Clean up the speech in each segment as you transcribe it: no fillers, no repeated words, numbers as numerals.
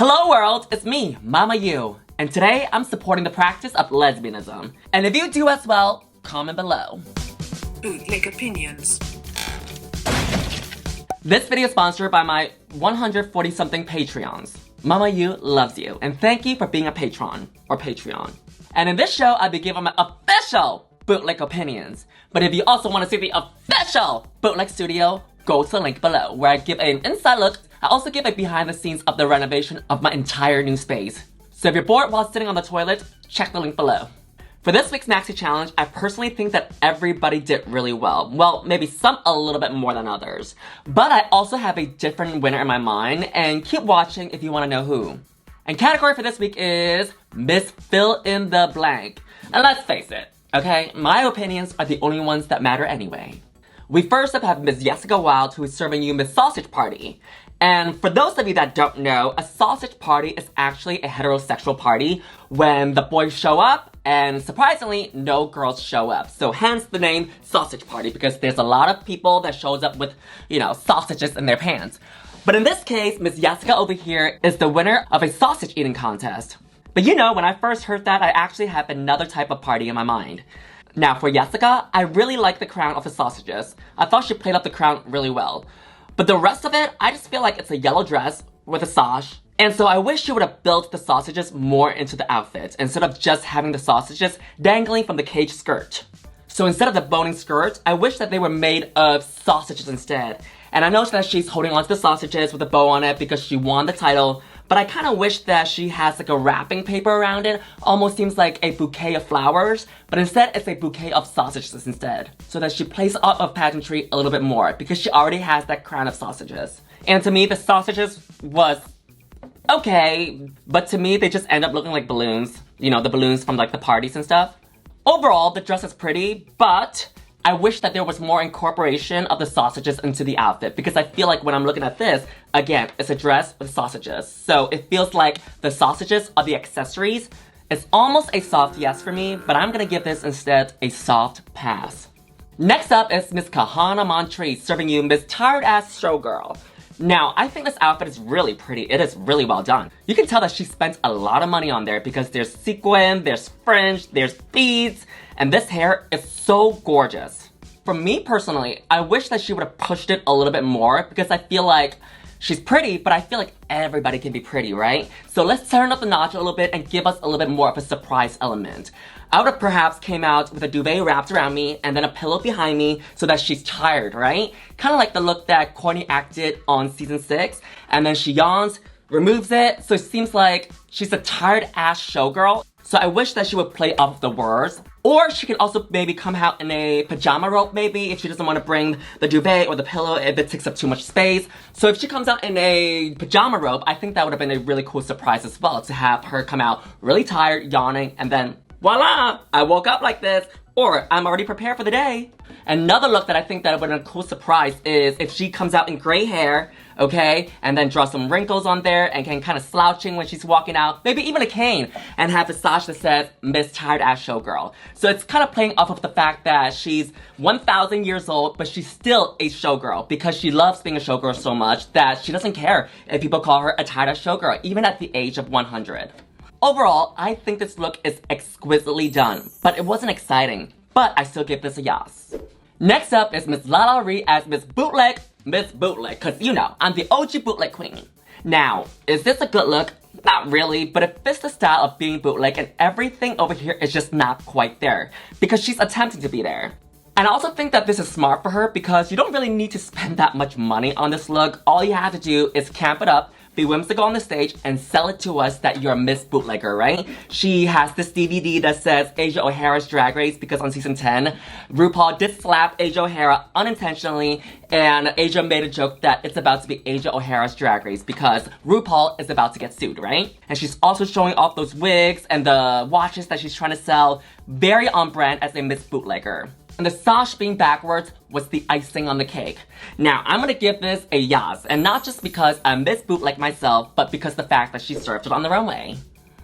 Hello world, it's me, Mama Yu, and today I'm supporting the practice of lesbianism. And if you do as well, comment below. Bootleg opinions. This video is sponsored by my 140-something Patreons. Mama Yu loves you, and thank you for being a patron, or Patreon. And in this show, I'll be giving my official bootleg opinions. But if you also want to see the official bootleg studio, go to the link below, where I give an inside look. I also give a behind the scenes of the renovation of my entire new space. So if you're bored while sitting on the toilet, check the link below. For this week's Maxi Challenge, I personally think that everybody did really well. Well, maybe some a little bit more than others. But I also have a different winner in my mind, and keep watching if you want to know who. And category for this week is Miss Fill in the Blank. And let's face it, okay, my opinions are the only ones that matter anyway. We first up have Miss Jessica Wilde, who is serving you Miss Sausage Party. And for those of you that don't know, a sausage party is actually a heterosexual party when the boys show up and surprisingly, no girls show up. So hence the name sausage party, because there's a lot of people that shows up with, sausages in their pants. But in this case, Miss Jessica over here is the winner of a sausage eating contest. But when I first heard that, I actually had another type of party in my mind. Now for Jessica, I really like the crown of the sausages. I thought she played up the crown really well. But the rest of it, I just feel like it's a yellow dress with a sash. And so I wish she would have built the sausages more into the outfit instead of just having the sausages dangling from the cage skirt. So instead of the boning skirt, I wish that they were made of sausages instead. And I know that she's holding onto the sausages with a bow on it because she won the title, but I kind of wish that she has like a wrapping paper around it. Almost seems like a bouquet of flowers, but instead it's a bouquet of sausages instead. So that she plays up of pageantry a little bit more because she already has that crown of sausages. And to me, the sausages was okay, but to me, they just end up looking like balloons. The balloons from like the parties and stuff. Overall, the dress is pretty, but I wish that there was more incorporation of the sausages into the outfit because I feel like when I'm looking at this, again, it's a dress with sausages. So it feels like the sausages are the accessories. It's almost a soft yes for me, but I'm gonna give this instead a soft pass. Next up is Miss Kahana Montreal serving you Miss Tired Ass Showgirl. Now, I think this outfit is really pretty. It is really well done. You can tell that she spent a lot of money on there because there's sequin, there's fringe, there's beads, and this hair is so gorgeous. For me personally, I wish that she would have pushed it a little bit more because I feel like she's pretty, but I feel like everybody can be pretty, right? So let's turn up the notch a little bit and give us a little bit more of a surprise element. I would have perhaps came out with a duvet wrapped around me and then a pillow behind me so that she's tired, right? Kind of like the look that Courtney acted on season 6, and then she yawns, removes it, so it seems like she's a tired ass showgirl. So I wish that she would play off of the words. Or she could also maybe come out in a pajama robe maybe if she doesn't want to bring the duvet or the pillow if it takes up too much space. So if she comes out in a pajama robe, I think that would have been a really cool surprise as well, to have her come out really tired, yawning, and then voila! I woke up like this, or I'm already prepared for the day. Another look that I think that would have been a cool surprise is if she comes out in gray hair, okay, and then draw some wrinkles on there and can kind of slouching when she's walking out, maybe even a cane, and have a sash that says Miss Tired Ass Showgirl. So it's kind of playing off of the fact that she's 1,000 years old, but she's still a showgirl because she loves being a showgirl so much that she doesn't care if people call her a tired ass showgirl, even at the age of 100. Overall, I think this look is exquisitely done, but it wasn't exciting. But I still give this a yas. Next up is Miss LaLaRi as Miss Bootleg, cause I'm the OG bootleg queen. Now, is this a good look? Not really, but it fits the style of being bootleg, and everything over here is just not quite there because she's attempting to be there. And I also think that this is smart for her because you don't really need to spend that much money on this look. All you have to do is camp it up, be whimsical on the stage, and sell it to us that you're a Miss Bootlegger, right? She has this DVD that says Asia O'Hara's Drag Race because on season 10, RuPaul did slap Asia O'Hara unintentionally, and Asia made a joke that it's about to be Asia O'Hara's Drag Race because RuPaul is about to get sued, right? And she's also showing off those wigs and the watches that she's trying to sell, very on brand as a Miss Bootlegger. And the sash being backwards was the icing on the cake. Now, I'm gonna give this a yas, and not just because I'm Miss Bootleg myself, but because the fact that she served it on the runway.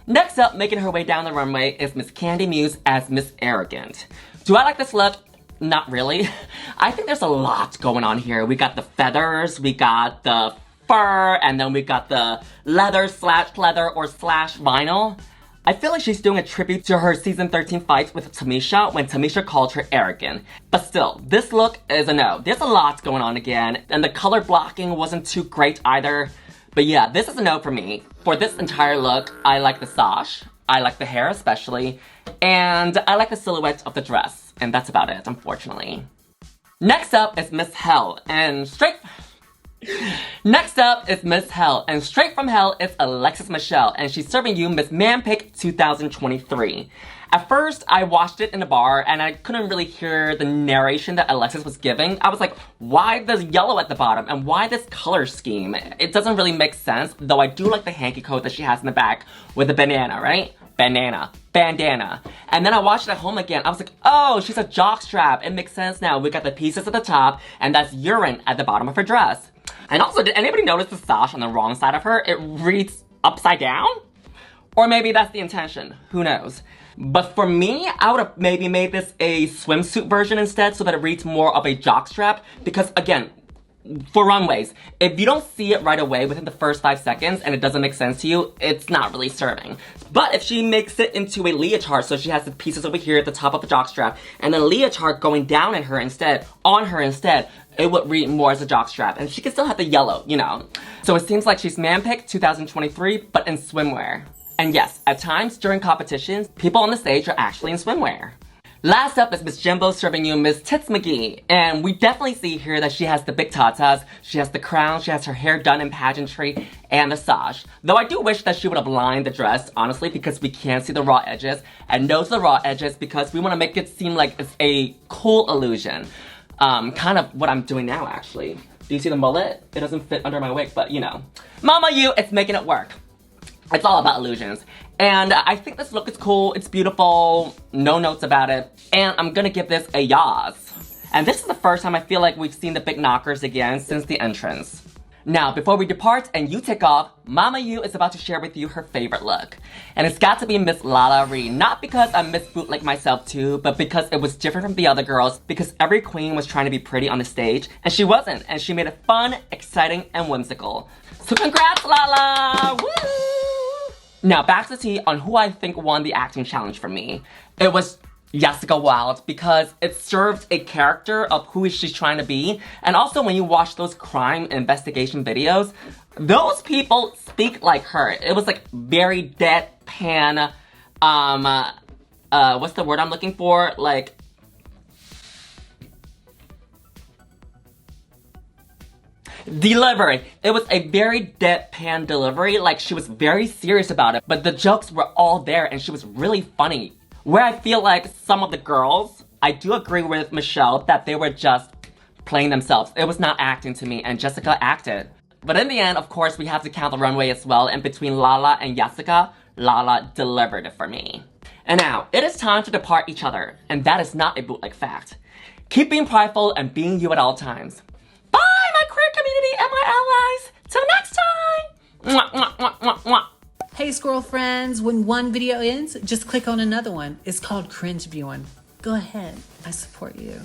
Next up, making her way down the runway is Miss Kandy Muse as Miss Arrogant. Do I like this look? Not really. I think there's a lot going on here. We got the feathers, we got the fur, and then we got the leather or slash vinyl. I feel like she's doing a tribute to her season 13 fight with Tamisha when Tamisha called her arrogant. But still, this look is a no. There's a lot going on again, and the color blocking wasn't too great either. But yeah, this is a no for me. For this entire look, I like the sash, I like the hair especially, and I like the silhouette of the dress. And that's about it, unfortunately. Next up is Miss Hell, and straight from Hell is Alexis Michelle, and she's serving you Miss Manpick 2023. At first, I watched it in a bar, and I couldn't really hear the narration that Alexis was giving. I was like, why this yellow at the bottom, and why this color scheme? It doesn't really make sense, though I do like the hanky coat that she has in the back with the banana, right? Bandana. And then I watched it at home again. I was like, oh, she's a jockstrap. It makes sense now. We got the pieces at the top, and that's urine at the bottom of her dress. And also, did anybody notice the sash on the wrong side of her? It reads upside down? Or maybe that's the intention. Who knows? But for me, I would have maybe made this a swimsuit version instead so that it reads more of a jockstrap. Because again, for runways, if you don't see it right away within the first 5 seconds and it doesn't make sense to you, it's not really serving. But if she makes it into a leotard, so she has the pieces over here at the top of the jockstrap, and then leotard going down on her instead, it would read more as a jockstrap. And she can still have the yellow, you know. So it seems like she's Manpick 2023, but in swimwear. And yes, at times during competitions, people on the stage are actually in swimwear. Last up is Miss Jimbo serving you Miss Tits McGee, and we definitely see here that she has the big tatas, she has the crown, she has her hair done in pageantry, and the sash. Though I do wish that she would have lined the dress, honestly, because we can't see the raw edges, and no to the raw edges because we want to make it seem like it's a cool illusion. Kind of what I'm doing now, actually. Do you see the mullet? It doesn't fit under my wig, but you know. Mama you, it's making it work. It's all about illusions. And I think this look is cool, it's beautiful, no notes about it, and I'm gonna give this a yas. And this is the first time I feel like we've seen the big knockers again since the entrance. Now, before we depart and you take off, Mama Yu is about to share with you her favorite look. And it's got to be Miss LaLaRi, not because I miss Bootleg myself too, but because it was different from the other girls, because every queen was trying to be pretty on the stage, and she wasn't, and she made it fun, exciting, and whimsical. So congrats, LaLa! Woo! Now, back to tea on who I think won the acting challenge for me. It was Jessica Wilde, because it served a character of who she's trying to be. And also, when you watch those crime investigation videos, those people speak like her. It was like very deadpan, what's the word I'm looking for? Like, delivery. It was a very deadpan delivery, like she was very serious about it, but the jokes were all there and she was really funny. Where I feel like some of the girls, I do agree with Michelle that they were just playing themselves. It was not acting to me, and Jessica acted. But in the end, of course, we have to count the runway as well, and between LaLa and Jessica, LaLa delivered it for me. And now, it is time to depart each other, and that is not a bootleg fact. Keep being prideful and being you at all times. Bye, my queer community and my allies! Till next time! Mwah, mwah, mwah, mwah, mwah. Hey squirrel friends, when one video ends, just click on another one. It's called cringe viewing. Go ahead, I support you.